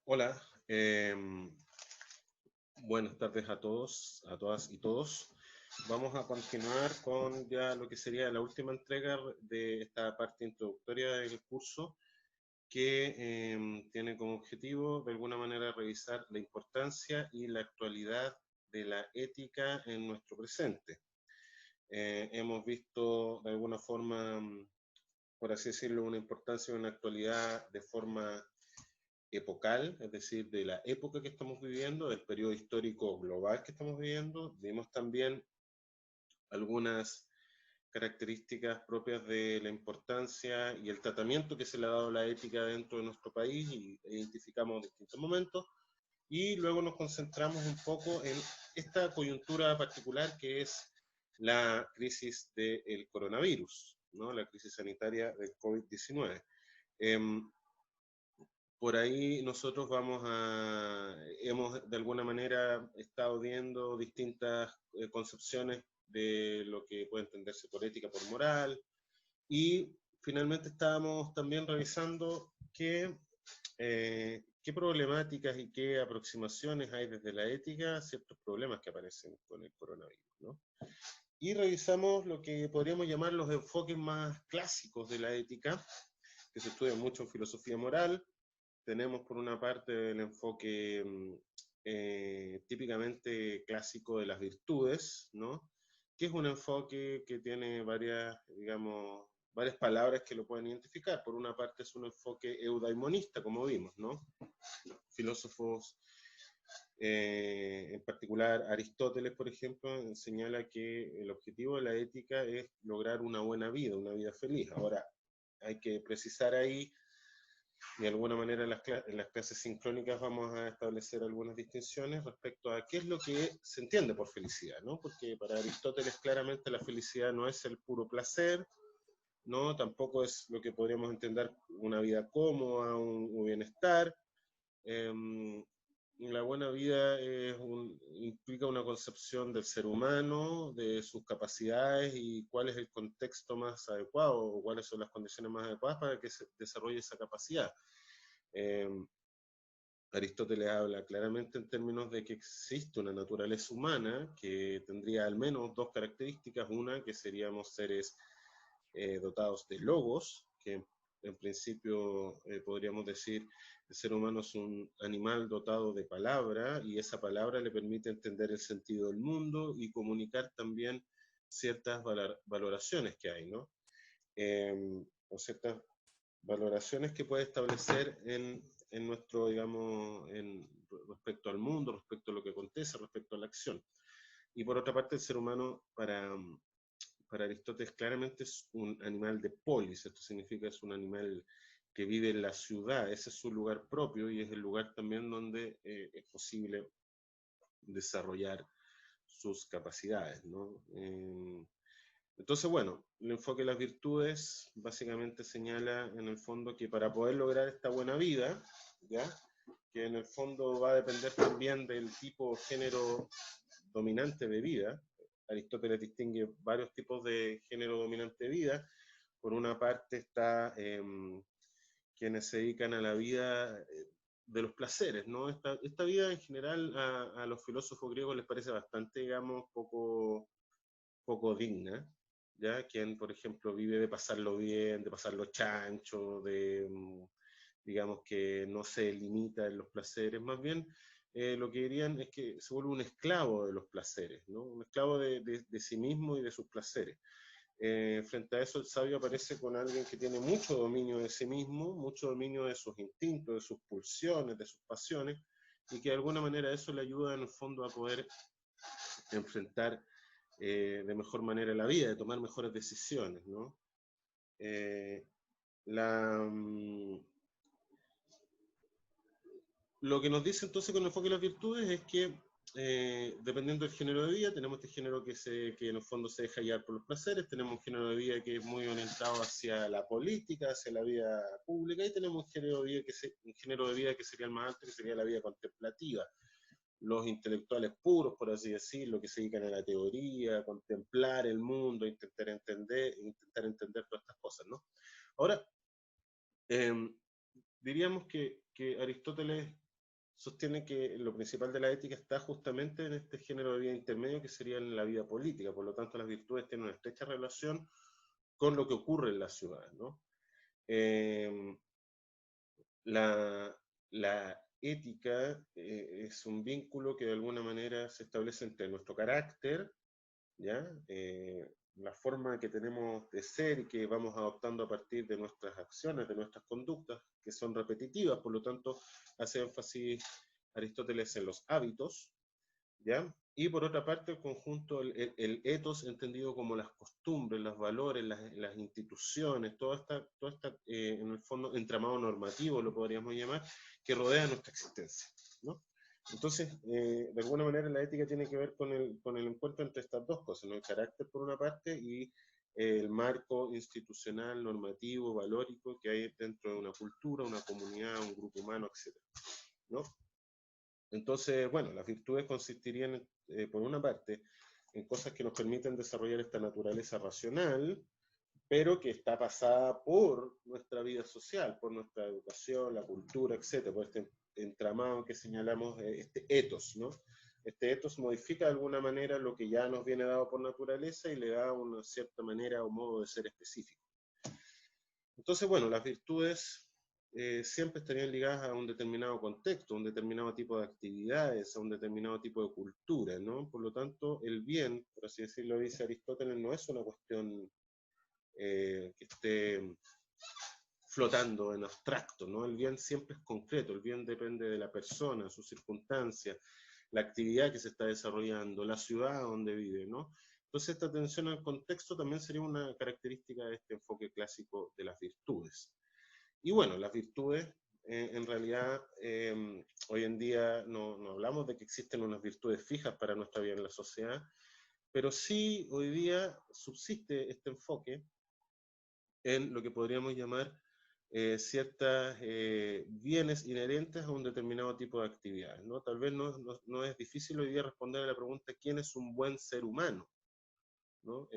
Hola, buenas tardes a todos, a todas y todos. Vamos a continuar con ya lo que sería la última entrega de esta parte introductoria del curso que tiene como objetivo de alguna manera revisar la importancia y la actualidad de la ética en nuestro presente. Hemos visto de alguna forma, por así decirlo, una importancia y una actualidad de forma epocal, es decir, de la época que estamos viviendo, del periodo histórico global que estamos viviendo. Vimos también algunas características propias de la importancia y el tratamiento que se le ha dado a la ética dentro de nuestro país y identificamos distintos momentos. Y luego nos concentramos un poco en esta coyuntura particular que es la crisis del coronavirus, ¿no? La crisis sanitaria del COVID-19. Por ahí nosotros hemos de alguna manera estado viendo distintas concepciones de lo que puede entenderse por ética, por moral, y finalmente estábamos también revisando qué problemáticas y qué aproximaciones hay desde la ética a ciertos problemas que aparecen con el coronavirus, ¿no? Y revisamos lo que podríamos llamar los enfoques más clásicos de la ética, que se estudian mucho en filosofía moral. Tenemos por una parte el enfoque típicamente clásico de las virtudes, ¿no? Que es un enfoque que tiene varias, digamos, varias palabras que lo pueden identificar. Por una parte es un enfoque eudaimonista, como vimos, ¿no? Filósofos, en particular Aristóteles, por ejemplo, señala que el objetivo de la ética es lograr una buena vida, una vida feliz. Ahora, hay que precisar ahí de alguna manera en las clases sincrónicas vamos a establecer algunas distinciones respecto a qué es lo que se entiende por felicidad, ¿no? Porque para Aristóteles claramente la felicidad no es el puro placer, ¿no? Tampoco es lo que podríamos entender una vida cómoda, un bienestar. Eh, la buena vida implica una concepción del ser humano, de sus capacidades y cuál es el contexto más adecuado o cuáles son las condiciones más adecuadas para que se desarrolle esa capacidad. Eh, Aristóteles habla claramente en términos de que existe una naturaleza humana que tendría al menos dos características. Una, que seríamos seres dotados de logos, que en principio podríamos decir el ser humano es un animal dotado de palabra y esa palabra le permite entender el sentido del mundo y comunicar también ciertas valoraciones que hay, ¿no? O ciertas valoraciones que puede establecer en nuestro, digamos, respecto al mundo, respecto a lo que acontece, respecto a la acción. Y por otra parte, el ser humano, para Aristóteles, claramente es un animal de polis, esto significa es un animal que vive en la ciudad, ese es su lugar propio y es el lugar también donde es posible desarrollar sus capacidades, ¿no? Entonces, bueno, el enfoque de las virtudes básicamente señala en el fondo que para poder lograr esta buena vida, ¿ya? Que en el fondo va a depender también del tipo o género dominante de vida. Aristóteles distingue varios tipos de género dominante de vida. Por una parte está quienes se dedican a la vida de los placeres, ¿no? Esta vida en general a los filósofos griegos les parece bastante, digamos, poco digna, ¿ya? Quien, por ejemplo, vive de pasarlo bien, de pasarlo chancho, digamos, que no se limita en los placeres, más bien lo que dirían es que se vuelve un esclavo de los placeres, ¿no? Un esclavo de sí mismo y de sus placeres. Frente a eso, el sabio aparece con alguien que tiene mucho dominio de sí mismo, mucho dominio de sus instintos, de sus pulsiones, de sus pasiones, y que de alguna manera eso le ayuda en el fondo a poder enfrentar de mejor manera la vida, de tomar mejores decisiones, ¿no? Eh, la, lo que nos dice entonces con el enfoque de las virtudes es que dependiendo del género de vida, tenemos este género que en el fondo se deja guiar por los placeres, tenemos un género de vida que es muy orientado hacia la política, hacia la vida pública, y tenemos un género de vida un género de vida que sería el más alto, que sería la vida contemplativa. Los intelectuales puros, por así decirlo, que se dedican a la teoría, a contemplar el mundo, intentar entender todas estas cosas, ¿no? Ahora, eh, diríamos que Aristóteles sostiene que lo principal de la ética está justamente en este género de vida intermedio que sería en la vida política. Por lo tanto, las virtudes tienen una estrecha relación con lo que ocurre en la ciudad, ¿no? Eh, la ética es un vínculo que de alguna manera se establece entre nuestro carácter, ¿ya? La forma que tenemos de ser y que vamos adoptando a partir de nuestras acciones, de nuestras conductas, que son repetitivas, por lo tanto, hace énfasis Aristóteles en los hábitos, ¿ya? Y por otra parte, el conjunto, el ethos entendido como las costumbres, los valores, las instituciones, toda esta en el fondo, entramado normativo, lo podríamos llamar, que rodea nuestra existencia, ¿no? Entonces, de alguna manera, la ética tiene que ver con el encuentro entre estas dos cosas, ¿no? El carácter por una parte y el marco institucional, normativo, valórico que hay dentro de una cultura, una comunidad, un grupo humano, etcétera, ¿no? Entonces, bueno, las virtudes consistirían, por una parte, en cosas que nos permiten desarrollar esta naturaleza racional, pero que está pasada por nuestra vida social, por nuestra educación, la cultura, etcétera, por este entramado que señalamos, este ethos, ¿no? Este ethos modifica de alguna manera lo que ya nos viene dado por naturaleza y le da una cierta manera o modo de ser específico. Entonces, bueno, las virtudes siempre estarían ligadas a un determinado contexto, a un determinado tipo de actividades, a un determinado tipo de cultura, ¿no? Por lo tanto, el bien, por así decirlo, dice Aristóteles, no es una cuestión que esté flotando en abstracto, ¿no? El bien siempre es concreto, el bien depende de la persona, sus circunstancias, la actividad que se está desarrollando, la ciudad donde vive, ¿no? Entonces esta atención al contexto también sería una característica de este enfoque clásico de las virtudes. Y bueno, las virtudes, en realidad, hoy en día no hablamos de que existen unas virtudes fijas para nuestra vida en la sociedad, pero sí hoy día subsiste este enfoque en lo que podríamos llamar ciertos bienes inherentes a un determinado tipo de actividades, ¿no? Tal vez no es difícil hoy día responder a la pregunta ¿quién es un buen ser humano? ¿No?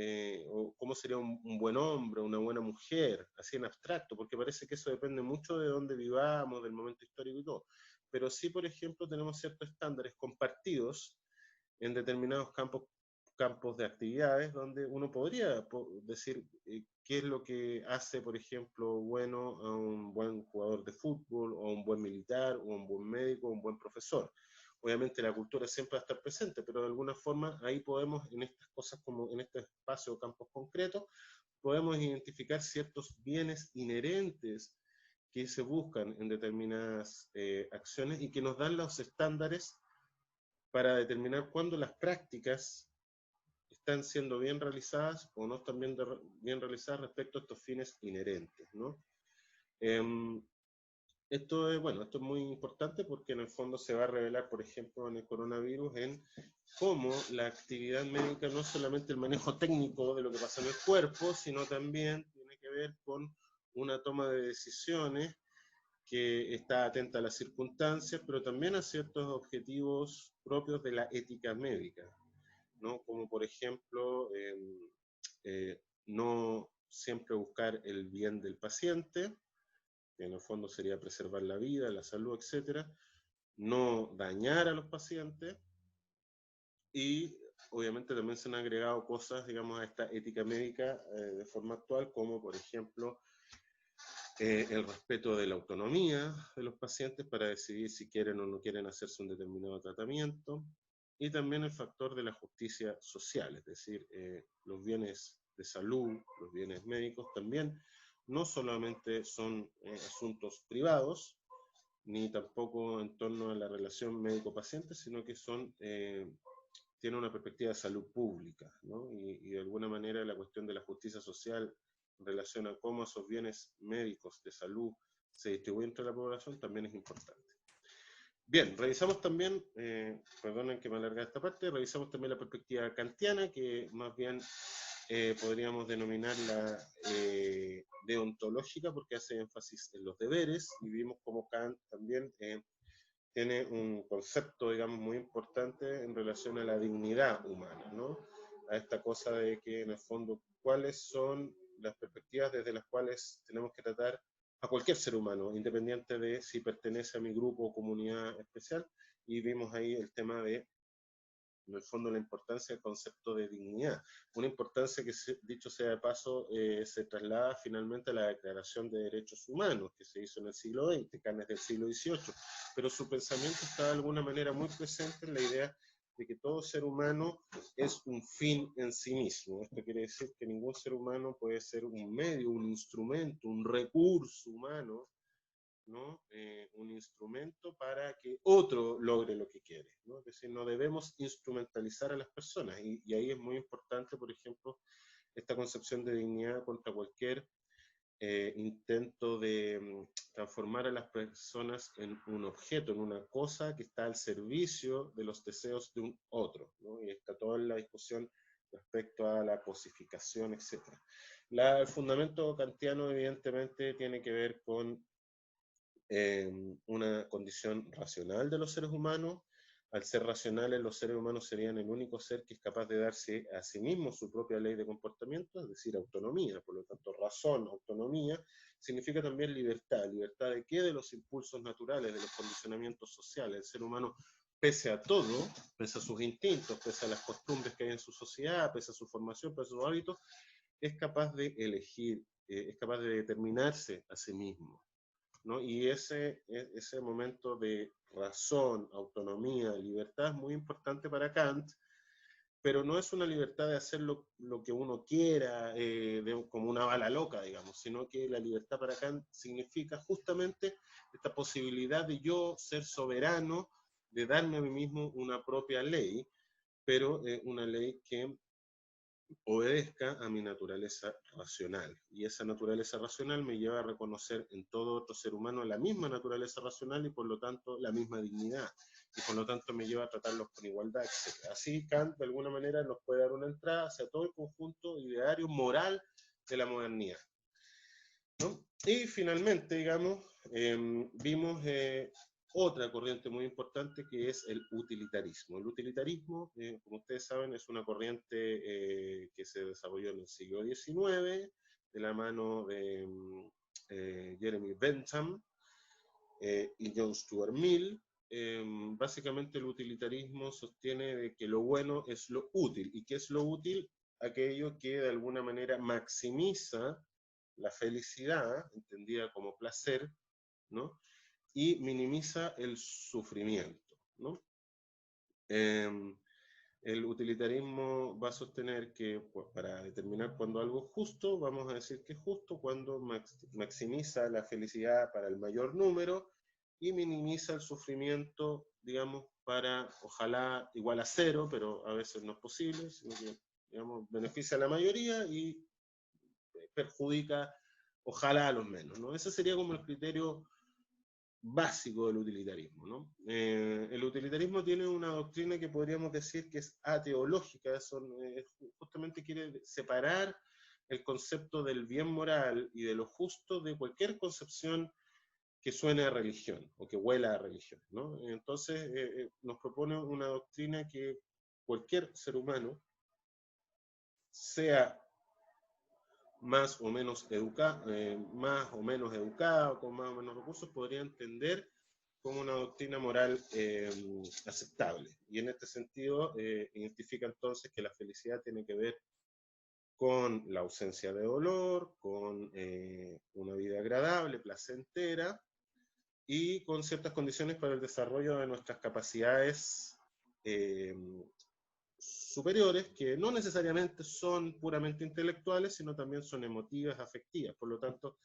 O cómo sería un buen hombre, una buena mujer, así en abstracto, porque parece que eso depende mucho de dónde vivamos, del momento histórico y todo. Pero sí, por ejemplo, tenemos ciertos estándares compartidos en determinados campos de actividades donde uno podría decir qué es lo que hace, por ejemplo, bueno a un buen jugador de fútbol, o a un buen militar, o a un buen médico, o un buen profesor. Obviamente la cultura siempre va a estar presente, pero de alguna forma ahí podemos, en estas cosas como en este espacio o campos concretos, podemos identificar ciertos bienes inherentes que se buscan en determinadas acciones y que nos dan los estándares para determinar cuándo las prácticas están siendo bien realizadas o no están bien realizadas respecto a estos fines inherentes, ¿no? Esto es muy importante porque en el fondo se va a revelar, por ejemplo, en el coronavirus, en cómo la actividad médica no es solamente el manejo técnico de lo que pasa en el cuerpo, sino también tiene que ver con una toma de decisiones que está atenta a las circunstancias, pero también a ciertos objetivos propios de la ética médica, ¿no? Como por ejemplo, no siempre buscar el bien del paciente, que en el fondo sería preservar la vida, la salud, etcétera, no dañar a los pacientes, y obviamente también se han agregado cosas, digamos, a esta ética médica de forma actual, como por ejemplo el respeto de la autonomía de los pacientes para decidir si quieren o no quieren hacerse un determinado tratamiento, y también el factor de la justicia social, es decir, los bienes de salud, los bienes médicos también no solamente son asuntos privados, ni tampoco en torno a la relación médico-paciente, sino que tienen una perspectiva de salud pública, ¿no? Y de alguna manera la cuestión de la justicia social en relación a cómo esos bienes médicos de salud se distribuyen entre la población también es importante. Bien, revisamos también, perdonen que me alargue esta parte, revisamos también la perspectiva kantiana, que más bien podríamos denominarla deontológica, porque hace énfasis en los deberes, y vimos cómo Kant también tiene un concepto, digamos, muy importante en relación a la dignidad humana, ¿no? A esta cosa de que, en el fondo, cuáles son las perspectivas desde las cuales tenemos que tratar a cualquier ser humano, independiente de si pertenece a mi grupo o comunidad especial, y vimos ahí el tema de, en el fondo, la importancia del concepto de dignidad. Una importancia que, dicho sea de paso, se traslada finalmente a la Declaración de Derechos Humanos, que se hizo en el siglo XX, Canes del siglo XVIII, pero su pensamiento está de alguna manera muy presente en la idea de que todo ser humano es un fin en sí mismo. Esto quiere decir que ningún ser humano puede ser un medio, un instrumento, un recurso humano, ¿no? Un instrumento para que otro logre lo que quiere, ¿no? Es decir, no debemos instrumentalizar a las personas, y ahí es muy importante, por ejemplo, esta concepción de dignidad contra cualquier intento de transformar a las personas en un objeto, en una cosa que está al servicio de los deseos de un otro, ¿no? Y está toda la discusión respecto a la cosificación, etc. El fundamento kantiano evidentemente tiene que ver con una condición racional de los seres humanos. Al ser racionales, los seres humanos serían el único ser que es capaz de darse a sí mismo su propia ley de comportamiento, es decir, autonomía. Por lo tanto, razón, autonomía, significa también libertad. ¿Libertad de qué? De los impulsos naturales, de los condicionamientos sociales. El ser humano, pese a todo, pese a sus instintos, pese a las costumbres que hay en su sociedad, pese a su formación, pese a sus hábitos, es capaz de elegir, es capaz de determinarse a sí mismo, ¿no? Y ese momento de razón, autonomía, libertad es muy importante para Kant, pero no es una libertad de hacer lo que uno quiera, como una bala loca, digamos, sino que la libertad para Kant significa justamente esta posibilidad de yo ser soberano, de darme a mí mismo una propia ley, pero una ley que obedezca a mi naturaleza racional. Y esa naturaleza racional me lleva a reconocer en todo otro ser humano la misma naturaleza racional y por lo tanto la misma dignidad. Y por lo tanto me lleva a tratarlos con igualdad, etc. Así Kant de alguna manera nos puede dar una entrada hacia todo el conjunto ideario moral de la modernidad, ¿no? Y finalmente, digamos, vimos otra corriente muy importante que es el utilitarismo. El utilitarismo, como ustedes saben, es una corriente que se desarrolló en el siglo XIX de la mano de Jeremy Bentham y John Stuart Mill. Básicamente el utilitarismo sostiene de que lo bueno es lo útil. ¿Y qué es lo útil? Aquello que de alguna manera maximiza la felicidad, entendida como placer, ¿no? Y minimiza el sufrimiento, ¿no? El utilitarismo va a sostener que, pues, para determinar cuando algo es justo, vamos a decir que es justo cuando maximiza la felicidad para el mayor número y minimiza el sufrimiento, digamos, para, ojalá, igual a cero, pero a veces no es posible, sino que, digamos, beneficia a la mayoría y perjudica, ojalá, a los menos, ¿no? Ese sería como el criterio básico del utilitarismo, ¿no? El utilitarismo tiene una doctrina que podríamos decir que es ateológica, eso justamente quiere separar el concepto del bien moral y de lo justo de cualquier concepción que suene a religión o que huela a religión, ¿no? Entonces nos propone una doctrina que cualquier ser humano, sea más o menos más o menos educado, con más o menos recursos, podría entender como una doctrina moral aceptable. Y en este sentido, identifica entonces que la felicidad tiene que ver con la ausencia de dolor, con una vida agradable, placentera, y con ciertas condiciones para el desarrollo de nuestras capacidades eh, superiores, que no necesariamente son puramente intelectuales, sino también son emotivas, afectivas. Por lo tanto,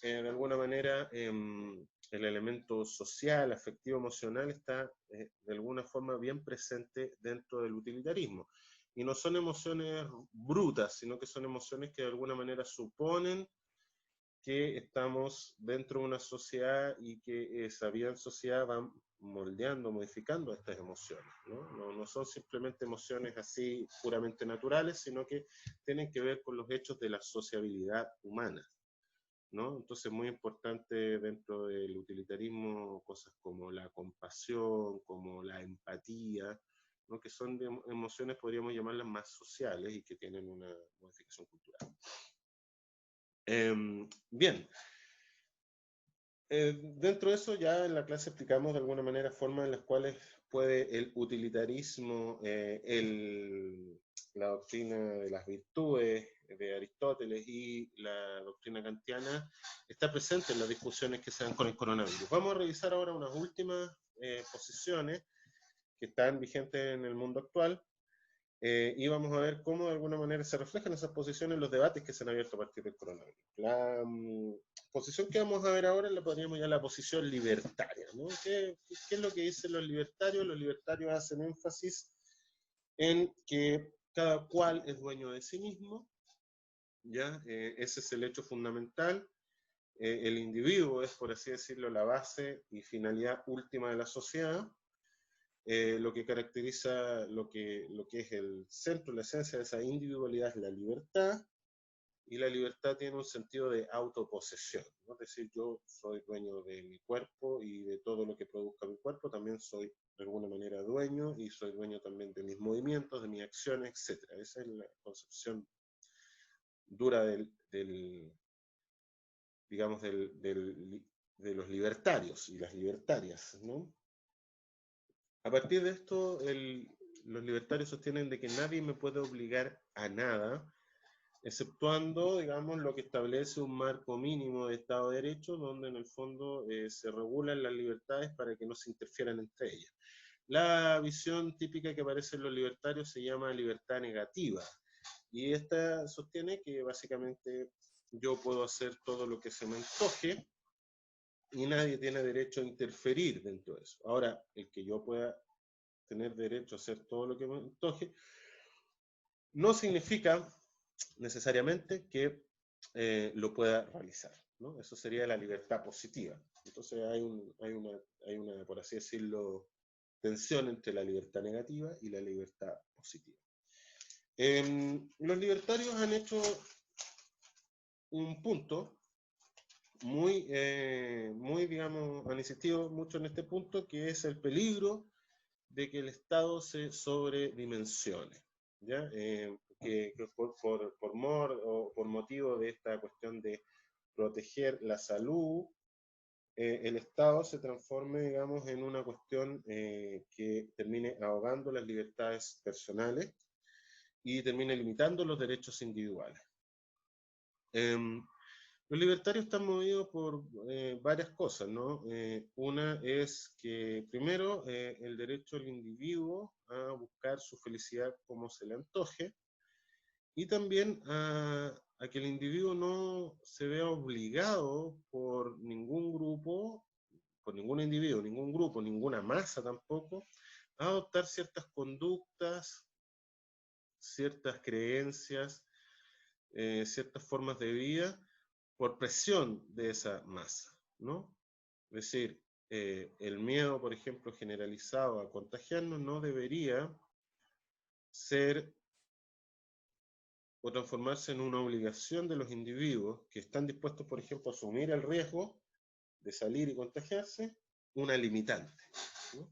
de alguna manera, el elemento social, afectivo, emocional está de alguna forma bien presente dentro del utilitarismo. Y no son emociones brutas, sino que son emociones que de alguna manera suponen que estamos dentro de una sociedad y que esa vida en sociedad va moldeando, modificando estas emociones, ¿no? No son simplemente emociones así puramente naturales, sino que tienen que ver con los hechos de la sociabilidad humana, ¿no? Entonces, muy importante dentro del utilitarismo cosas como la compasión, como la empatía, ¿no? Que son emociones, podríamos llamarlas más sociales y que tienen una modificación cultural. Bien, Dentro de eso ya en la clase explicamos de alguna manera formas en las cuales puede el utilitarismo, la doctrina de las virtudes de Aristóteles y la doctrina kantiana está presente en las discusiones que se dan con el coronavirus. Vamos a revisar ahora unas últimas posiciones que están vigentes en el mundo actual. Y vamos a ver cómo de alguna manera se reflejan esas posiciones en los debates que se han abierto a partir del coronavirus. La posición que vamos a ver ahora la podríamos llamar la posición libertaria, ¿no? ¿Qué es lo que dicen los libertarios? Los libertarios hacen énfasis en que cada cual es dueño de sí mismo, ¿ya? Ese es el hecho fundamental. El individuo es, por así decirlo, la base y finalidad última de la sociedad. Lo que caracteriza lo que es el centro, la esencia de esa individualidad es la libertad, y la libertad tiene un sentido de autoposesión, ¿no? Es decir, yo soy dueño de mi cuerpo y de todo lo que produzca mi cuerpo, también soy de alguna manera dueño, y soy dueño también de mis movimientos, de mis acciones, etc. Esa es la concepción dura digamos, de los libertarios y las libertarias, ¿no? A partir de esto, los libertarios sostienen de que nadie me puede obligar a nada, exceptuando, digamos, lo que establece un marco mínimo de Estado de Derecho, donde en el fondo se regulan las libertades para que no se interfieran entre ellas. La visión típica que aparece en los libertarios se llama libertad negativa, y esta sostiene que básicamente yo puedo hacer todo lo que se me antoje, y nadie tiene derecho a interferir dentro de eso. Ahora, el que yo pueda tener derecho a hacer todo lo que me antoje, no significa necesariamente que lo pueda realizar, ¿no? Eso sería la libertad positiva. Entonces hay una, por así decirlo, tensión entre la libertad negativa y la libertad positiva. Los libertarios han hecho un punto muy, digamos, han insistido mucho en este punto, que es el peligro de que el Estado se sobredimensione, ¿ya? Que por motivo de esta cuestión de proteger la salud, el Estado se transforme, digamos, en una cuestión que termine ahogando las libertades personales y termine limitando los derechos individuales. Los libertarios están movidos por varias cosas, ¿no? Una es que, primero, el derecho del individuo a buscar su felicidad como se le antoje, y también a que el individuo no se vea obligado por ningún grupo, por ningún individuo, ningún grupo, ninguna masa tampoco, a adoptar ciertas conductas, ciertas creencias, ciertas formas de vida, por presión de esa masa, ¿no? Es decir, el miedo, por ejemplo, generalizado a contagiarnos no debería ser o transformarse en una obligación de los individuos que están dispuestos, por ejemplo, a asumir el riesgo de salir y contagiarse, una limitante, ¿no?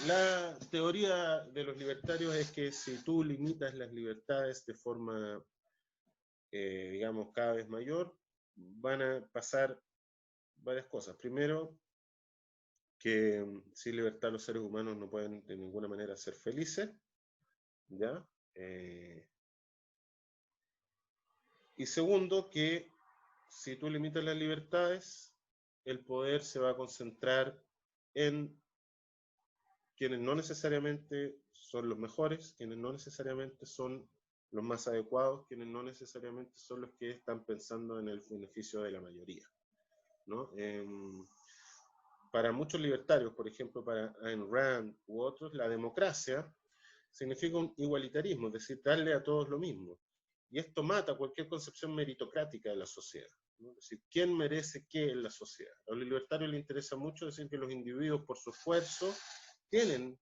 La teoría de los libertarios es que si tú limitas las libertades de forma, digamos, cada vez mayor, van a pasar varias cosas. Primero, que sin libertad los seres humanos no pueden de ninguna manera ser felices, ¿ya? Y segundo, que si tú limitas las libertades, el poder se va a concentrar en quienes no necesariamente son los mejores, quienes no necesariamente son los más adecuados, quienes no necesariamente son los que están pensando en el beneficio de la mayoría, ¿no? Para muchos libertarios, por ejemplo, para Ayn Rand u otros, la democracia significa un igualitarismo, es decir, darle a todos lo mismo. Y esto mata cualquier concepción meritocrática de la sociedad, ¿no? Es decir, ¿quién merece qué en la sociedad? A los libertarios les interesa mucho decir que los individuos, por su esfuerzo, tienen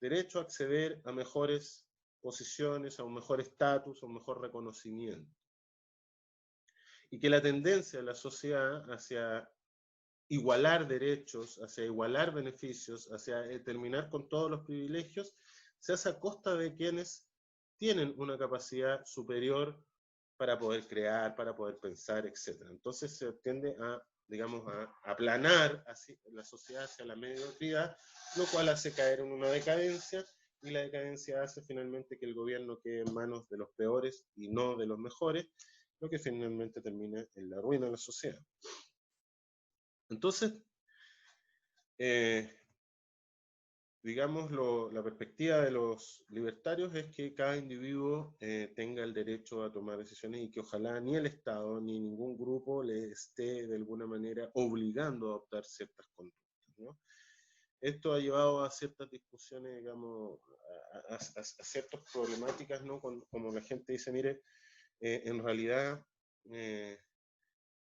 derecho a acceder a mejores posiciones, a un mejor estatus, a un mejor reconocimiento. Y que la tendencia de la sociedad hacia igualar derechos, hacia igualar beneficios, hacia terminar con todos los privilegios, se hace a costa de quienes tienen una capacidad superior para poder crear, para poder pensar, etc. Entonces se tiende a, digamos, a aplanar así la sociedad hacia la mediocridad, lo cual hace caer en una decadencia, y la decadencia hace finalmente que el gobierno quede en manos de los peores y no de los mejores, lo que finalmente termina en la ruina de la sociedad. Entonces, digamos, la perspectiva de los libertarios es que cada individuo tenga el derecho a tomar decisiones y que ojalá ni el Estado ni ningún grupo le esté de alguna manera obligando a adoptar ciertas conductas, ¿no? Esto ha llevado a ciertas discusiones, digamos, a ciertas problemáticas, ¿no? Como la gente dice, mire, en realidad,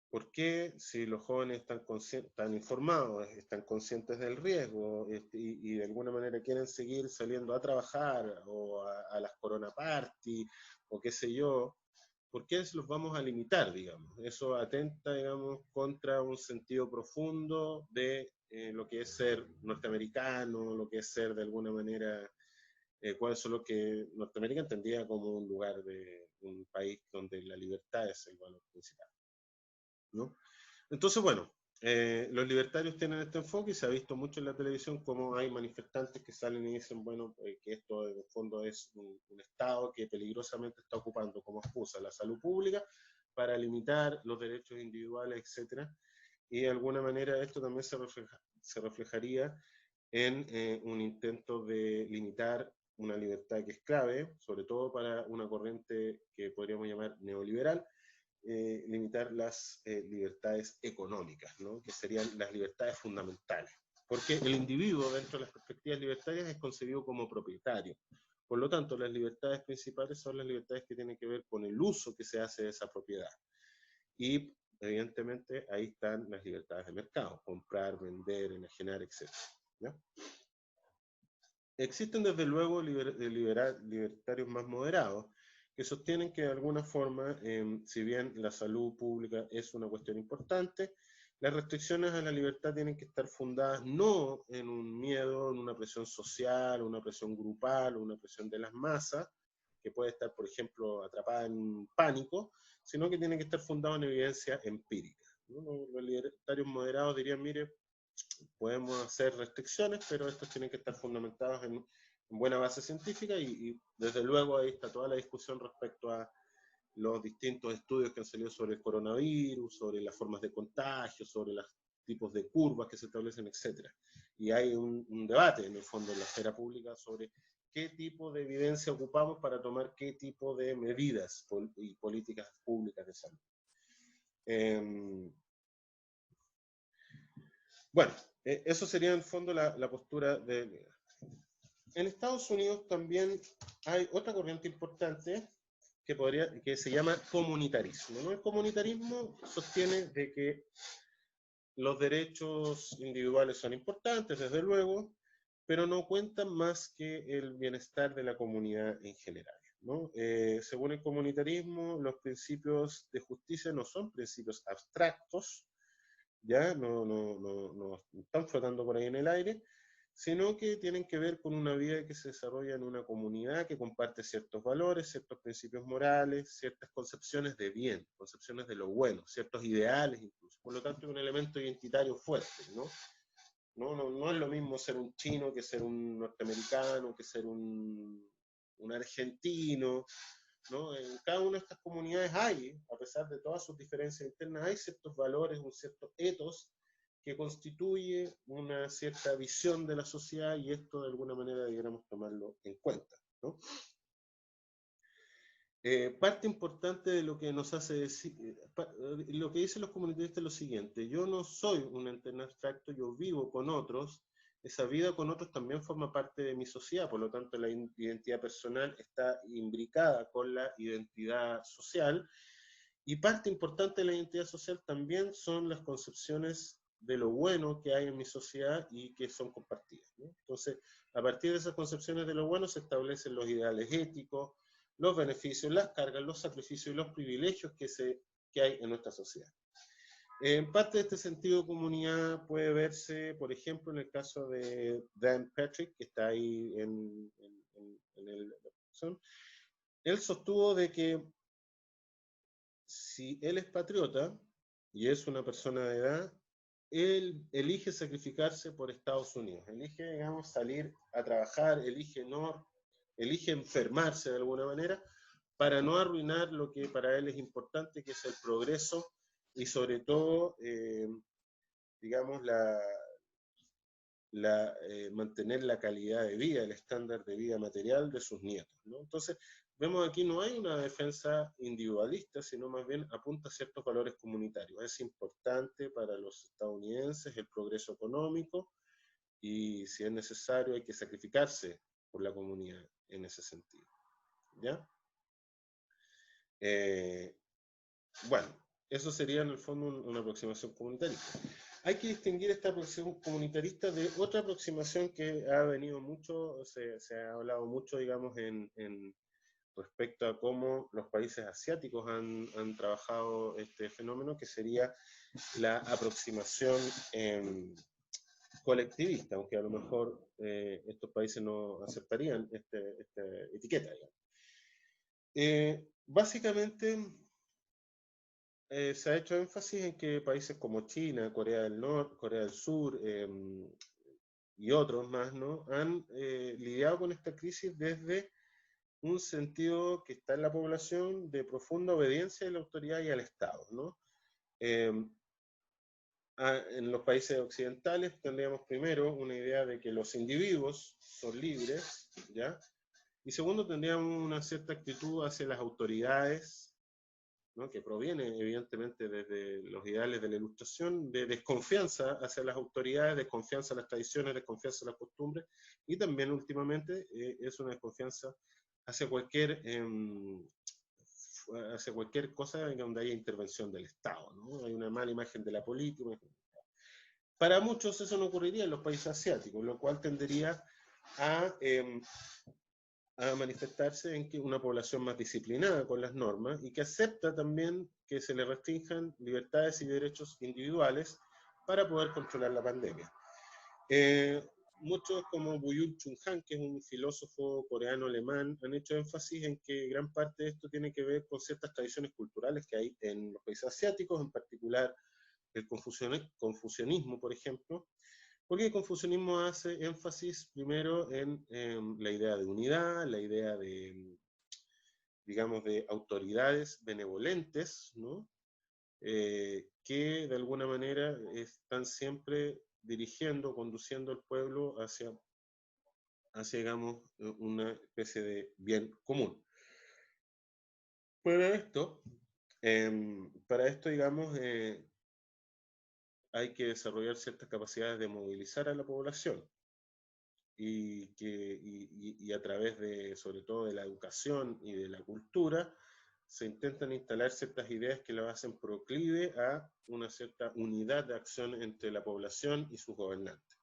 ¿por qué si los jóvenes están informados, están conscientes del riesgo, y de alguna manera quieren seguir saliendo a trabajar o a las Corona Party o qué sé yo, ¿por qué los vamos a limitar, digamos? Eso atenta, digamos, contra un sentido profundo de lo que es ser norteamericano, lo que es ser de alguna manera, cuál es lo que Norteamérica entendía como un lugar de un país donde la libertad es el valor principal, ¿no? Entonces, bueno, los libertarios tienen este enfoque y se ha visto mucho en la televisión como hay manifestantes que salen y dicen, bueno, que esto en el fondo es un Estado que peligrosamente está ocupando como excusa la salud pública para limitar los derechos individuales, etcétera. Y de alguna manera esto también se reflejaría en un intento de limitar una libertad que es clave, sobre todo para una corriente que podríamos llamar neoliberal, limitar las libertades económicas, ¿no? Que serían las libertades fundamentales. Porque el individuo, dentro de las perspectivas libertarias, es concebido como propietario. Por lo tanto, las libertades principales son las libertades que tienen que ver con el uso que se hace de esa propiedad. Y, evidentemente, ahí están las libertades de mercado, comprar, vender, enajenar, etc. ¿Ya? Existen, desde luego, libertarios más moderados, que sostienen que de alguna forma, si bien la salud pública es una cuestión importante, las restricciones a la libertad tienen que estar fundadas no en un miedo, en una presión social, una presión grupal, una presión de las masas, que puede estar, por ejemplo, atrapada en pánico, sino que tienen que estar fundadas en evidencia empírica, ¿no? Los libertarios moderados dirían, mire, podemos hacer restricciones, pero estos tienen que estar fundamentados en buena base científica, y desde luego ahí está toda la discusión respecto a los distintos estudios que han salido sobre el coronavirus, sobre las formas de contagio, sobre los tipos de curvas que se establecen, etc. Y hay un debate en el fondo en la esfera pública sobre qué tipo de evidencia ocupamos para tomar qué tipo de medidas y políticas públicas de salud. Bueno, eso sería en el fondo la postura de... En Estados Unidos también hay otra corriente importante que se llama comunitarismo, ¿no? El comunitarismo sostiene de que los derechos individuales son importantes, desde luego, pero no cuentan más que el bienestar de la comunidad en general, ¿no? Según el comunitarismo, los principios de justicia no son principios abstractos, ya no están flotando por ahí en el aire, sino que tienen que ver con una vida que se desarrolla en una comunidad que comparte ciertos valores, ciertos principios morales, ciertas concepciones de bien, concepciones de lo bueno, ciertos ideales incluso. Por lo tanto, es un elemento identitario fuerte, ¿no? No es lo mismo ser un chino que ser un norteamericano, que ser un argentino, ¿no? En cada una de estas comunidades hay, a pesar de todas sus diferencias internas, hay ciertos valores, un cierto ethos que constituye una cierta visión de la sociedad, y esto de alguna manera deberíamos tomarlo en cuenta, ¿no? Parte importante de lo que nos hace decir, lo que dicen los comunitaristas es lo siguiente: yo no soy un ente abstracto, yo vivo con otros, esa vida con otros también forma parte de mi sociedad, por lo tanto la identidad personal está imbricada con la identidad social, y parte importante de la identidad social también son las concepciones de lo bueno que hay en mi sociedad y que son compartidas, ¿no? Entonces, a partir de esas concepciones de lo bueno se establecen los ideales éticos, los beneficios, las cargas, los sacrificios y los privilegios que hay en nuestra sociedad. En parte de este sentido de comunidad puede verse, por ejemplo, en el caso de Dan Patrick, que está ahí en la opción. Él sostuvo de que si él es patriota y es una persona de edad, él elige sacrificarse por Estados Unidos, elige, digamos, salir a trabajar, elige enfermarse de alguna manera para no arruinar lo que para él es importante, que es el progreso y sobre todo, digamos, mantener la calidad de vida, el estándar de vida material de sus nietos, ¿no? Entonces, vemos aquí no hay una defensa individualista, sino más bien apunta a ciertos valores comunitarios. Es importante para los estadounidenses el progreso económico y si es necesario hay que sacrificarse por la comunidad en ese sentido, ¿ya? Bueno, eso sería en el fondo una aproximación comunitarista. Hay que distinguir esta aproximación comunitarista de otra aproximación que ha venido mucho, se ha hablado mucho, digamos, respecto a cómo los países asiáticos han trabajado este fenómeno, que sería la aproximación colectivista, aunque a lo mejor estos países no aceptarían esta etiqueta, digamos. Básicamente, se ha hecho énfasis en que países como China, Corea del Norte, Corea del Sur y otros más, ¿no? Han lidiado con esta crisis desde un sentido que está en la población de profunda obediencia a la autoridad y al Estado, ¿no? En los países occidentales tendríamos primero una idea de que los individuos son libres, ¿ya? Y segundo, tendríamos una cierta actitud hacia las autoridades, ¿no? Que proviene evidentemente desde los ideales de la Ilustración, de desconfianza hacia las autoridades, desconfianza a las tradiciones, desconfianza a las costumbres, y también últimamente es una desconfianza hacia hacia cualquier cosa en donde haya intervención del Estado, ¿no? Hay una mala imagen de la política. Para muchos eso no ocurriría en los países asiáticos, lo cual tendería a manifestarse en que una población más disciplinada con las normas y que acepta también que se le restrinjan libertades y derechos individuales para poder controlar la pandemia. Muchos como Byung-Chul Han, que es un filósofo coreano-alemán, han hecho énfasis en que gran parte de esto tiene que ver con ciertas tradiciones culturales que hay en los países asiáticos, en particular el confucianismo, por ejemplo, porque el confucianismo hace énfasis primero en la idea de unidad, la idea de, digamos, de autoridades benevolentes, ¿no? Que de alguna manera están siempre dirigiendo, conduciendo al pueblo hacia digamos, una especie de bien común. Para esto digamos, hay que desarrollar ciertas capacidades de movilizar a la población y a través de, sobre todo, de la educación y de la cultura, se intentan instalar ciertas ideas que lo hacen proclive a una cierta unidad de acción entre la población y sus gobernantes.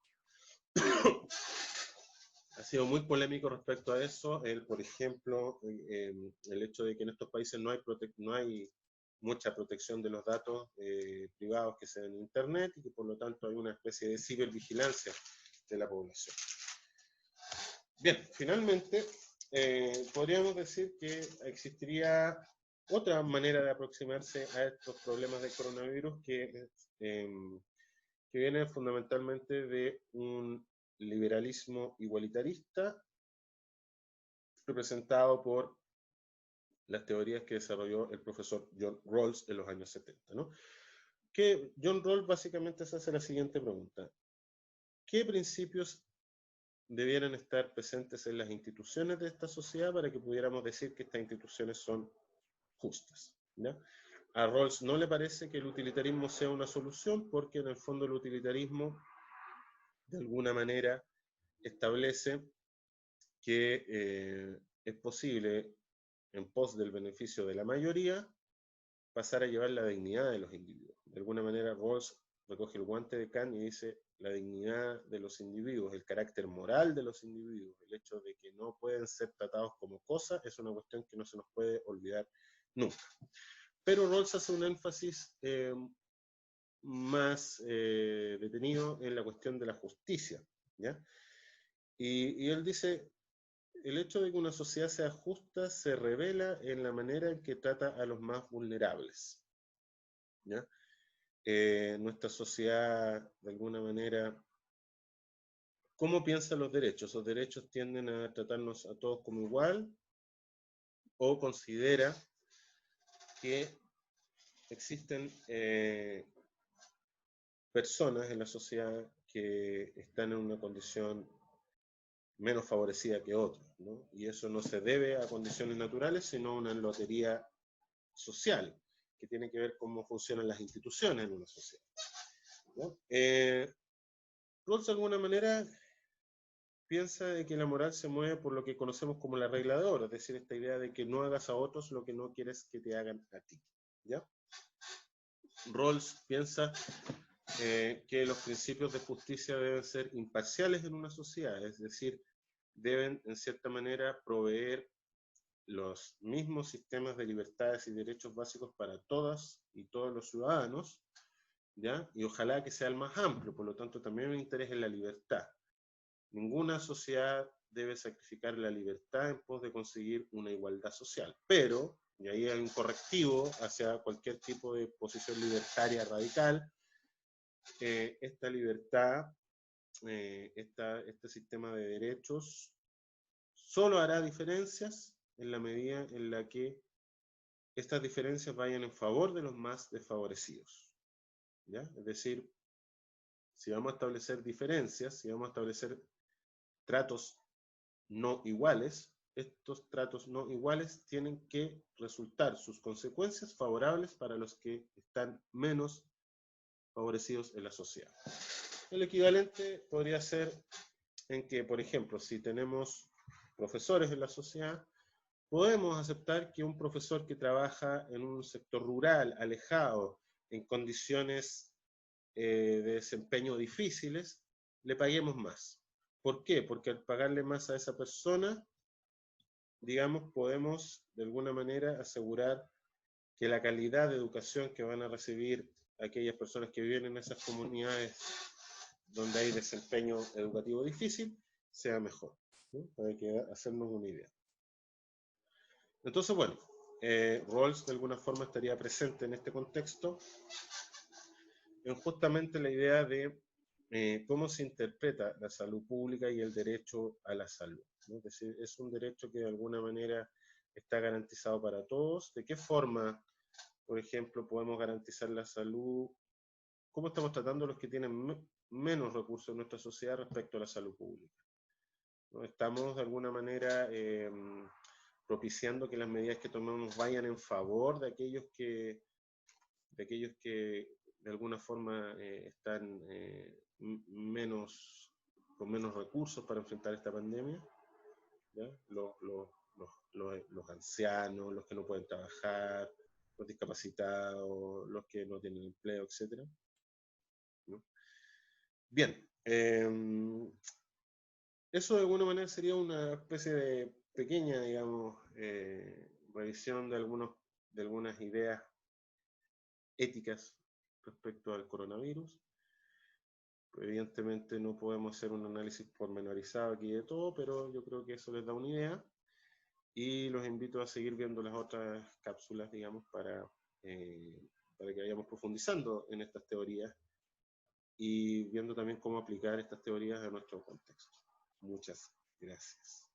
Ha sido muy polémico respecto a eso, por ejemplo, el hecho de que en estos países no hay mucha protección de los datos privados que se ven en Internet y que por lo tanto hay una especie de cibervigilancia de la población. Bien, finalmente, podríamos decir que existiría otra manera de aproximarse a estos problemas del coronavirus que viene fundamentalmente de un liberalismo igualitarista representado por las teorías que desarrolló el profesor John Rawls en los años 70, ¿no? Que John Rawls básicamente se hace la siguiente pregunta: ¿qué principios debieran estar presentes en las instituciones de esta sociedad para que pudiéramos decir que estas instituciones son justas, ¿ya? A Rawls no le parece que el utilitarismo sea una solución, porque en el fondo el utilitarismo de alguna manera establece que es posible, en pos del beneficio de la mayoría, pasar a llevar la dignidad de los individuos. De alguna manera Rawls recoge el guante de Kant y dice: la dignidad de los individuos, el carácter moral de los individuos, el hecho de que no pueden ser tratados como cosas, es una cuestión que no se nos puede olvidar nunca. Pero Rawls hace un énfasis más detenido en la cuestión de la justicia, ¿ya? Y él dice, el hecho de que una sociedad sea justa se revela en la manera en que trata a los más vulnerables, ¿ya? Nuestra sociedad, de alguna manera, ¿cómo piensa los derechos? ¿Los derechos tienden a tratarnos a todos como igual o considera que existen personas en la sociedad que están en una condición menos favorecida que otros, ¿no? Y eso no se debe a condiciones naturales, sino a una lotería social, que tiene que ver cómo funcionan las instituciones en una sociedad, ¿no? Rawls, de alguna manera, piensa de que la moral se mueve por lo que conocemos como la regla de oro, es decir, esta idea de que no hagas a otros lo que no quieres que te hagan a ti, ¿ya? Rawls piensa que los principios de justicia deben ser imparciales en una sociedad, es decir, deben en cierta manera proveer los mismos sistemas de libertades y derechos básicos para todas y todos los ciudadanos, ¿ya? Y ojalá que sea el más amplio, por lo tanto también me interesa en la libertad. Ninguna sociedad debe sacrificar la libertad en pos de conseguir una igualdad social, pero, y ahí hay un correctivo hacia cualquier tipo de posición libertaria radical, esta libertad, este sistema de derechos, solo hará diferencias en la medida en la que estas diferencias vayan en favor de los más desfavorecidos, ¿ya? Es decir, si vamos a establecer diferencias, si vamos a establecer tratos no iguales, estos tratos no iguales tienen que resultar sus consecuencias favorables para los que están menos favorecidos en la sociedad. El equivalente podría ser en que, por ejemplo, si tenemos profesores en la sociedad, podemos aceptar que un profesor que trabaja en un sector rural, alejado, en condiciones de desempeño difíciles, le paguemos más. ¿Por qué? Porque al pagarle más a esa persona, digamos, podemos de alguna manera asegurar que la calidad de educación que van a recibir aquellas personas que viven en esas comunidades donde hay desempeño educativo difícil sea mejor, ¿no? Para que hacernos una idea. Entonces, bueno, Rawls de alguna forma estaría presente en este contexto en justamente la idea de cómo se interpreta la salud pública y el derecho a la salud, ¿no? Es decir, es un derecho que de alguna manera está garantizado para todos. ¿De qué forma, por ejemplo, podemos garantizar la salud? ¿Cómo estamos tratando a los que tienen menos recursos en nuestra sociedad respecto a la salud pública, ¿no? Estamos de alguna manera propiciando que las medidas que tomemos vayan en favor de aquellos que de alguna forma están con menos recursos para enfrentar esta pandemia, ¿ya? Los ancianos, los que no pueden trabajar, los discapacitados, los que no tienen empleo, etc., ¿no? Bien, eso de alguna manera sería una especie de pequeña, digamos, revisión de algunas ideas éticas respecto al coronavirus. Evidentemente no podemos hacer un análisis pormenorizado aquí de todo, pero yo creo que eso les da una idea y los invito a seguir viendo las otras cápsulas, digamos, para que vayamos profundizando en estas teorías y viendo también cómo aplicar estas teorías a nuestro contexto. Muchas gracias.